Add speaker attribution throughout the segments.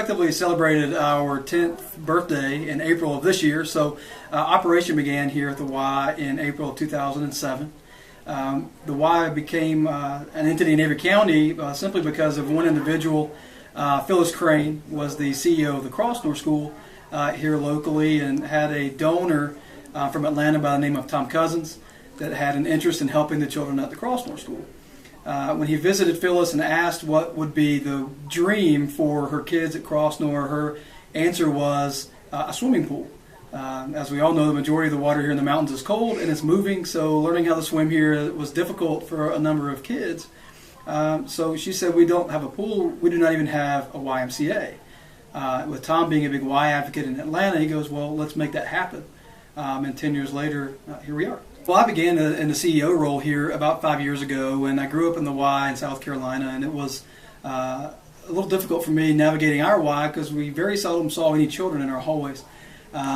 Speaker 1: effectively celebrated our 10th birthday in April of this year. So operation began here at the Y in April of 2007. The Y became an entity in Avery County simply because of one individual. Phyllis Crane was the CEO of the Crossnor School here locally and had a donor from Atlanta by the name of Tom Cousins that had an interest in helping the children at the Crossnor School. When he visited Phyllis and asked what would be the dream for her kids at Crossnor, her answer was a swimming pool. As we all know, the majority of the water here in the mountains is cold and it's moving, so learning how to swim here was difficult for a number of kids. So she said, we don't have a pool, we do not even have a YMCA. With Tom being a big Y advocate in Atlanta, he goes, well, let's make that happen. And 10 years later, here we are. Well, I began in the CEO role here about 5 years ago, and I grew up in the Y in South Carolina, and it was a little difficult for me navigating our Y because we very seldom saw any children in our hallways.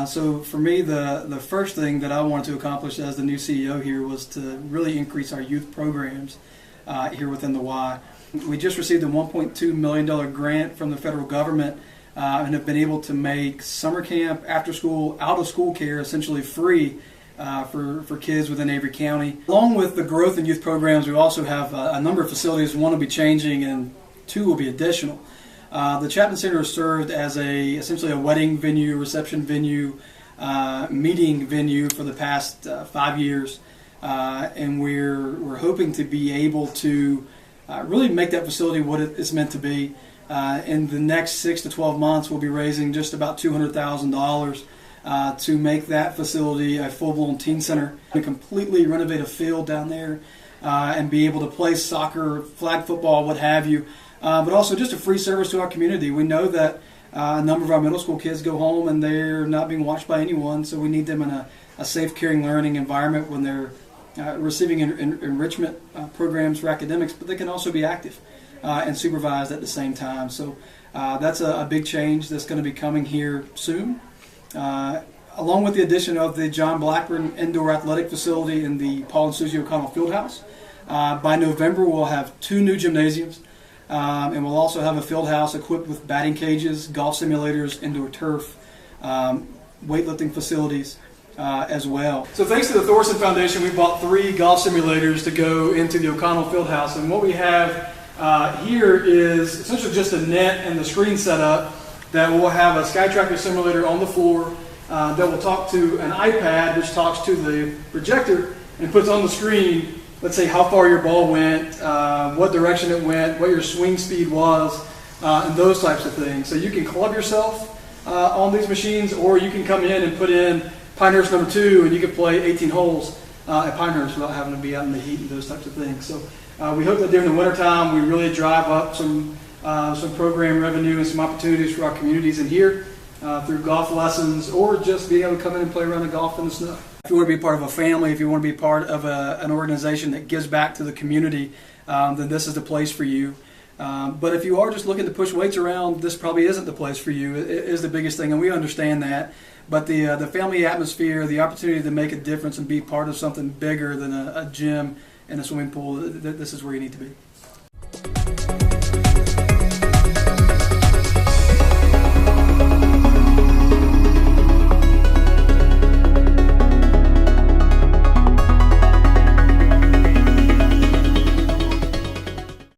Speaker 1: So for me, the first thing that I wanted to accomplish as the new CEO here was to really increase our youth programs here within the Y. We just received a $1.2 million grant from the federal government and have been able to make summer camp, after school, out of school care essentially free for kids within Avery County. Along with the growth in youth programs, we also have a number of facilities. One will be changing and two will be additional. The Chapman Center has served as essentially a wedding venue, reception venue, meeting venue for the past 5 years, and we're hoping to be able to really make that facility what it's meant to be. In the next 6 to 12 months, we'll be raising just about $200,000 to make that facility a full-blown teen center, and completely renovate a field down there, and be able to play soccer, flag football, what have you. But also just a free service to our community. We know that a number of our middle school kids go home and they're not being watched by anyone, so we need them in a safe, caring, learning environment when they're receiving enrichment programs for academics, but they can also be active and supervised at the same time. So that's a big change that's going to be coming here soon. Along with the addition of the John Blackburn Indoor Athletic Facility in the Paul and Susie O'Connell Fieldhouse. By November, we'll have 2 new gymnasiums. And we'll also have a field house equipped with batting cages, golf simulators, indoor turf, weightlifting facilities as well. So thanks to the Thorson Foundation, we bought 3 golf simulators to go into the O'Connell Fieldhouse. And what we have here is essentially just a net and the screen set up that will have a SkyTracker simulator on the floor that will talk to an iPad, which talks to the projector and puts on the screen, let's say, how far your ball went, what direction it went, what your swing speed was, and those types of things. So you can club yourself on these machines, or you can come in and put in Pinehurst number 2, and you can play 18 holes at Pinehurst without having to be out in the heat and those types of things. So we hope that during the wintertime we really drive up some program revenue and some opportunities for our communities in here through golf lessons, or just being able to come in and play around the golf in the snow. If you want to be part of a family, if you want to be part of an organization that gives back to the community, then this is the place for you. But if you are just looking to push weights around, this probably isn't the place for you. It is the biggest thing, and we understand that. But the family atmosphere, the opportunity to make a difference and be part of something bigger than a gym and a swimming pool, this is where you need to be.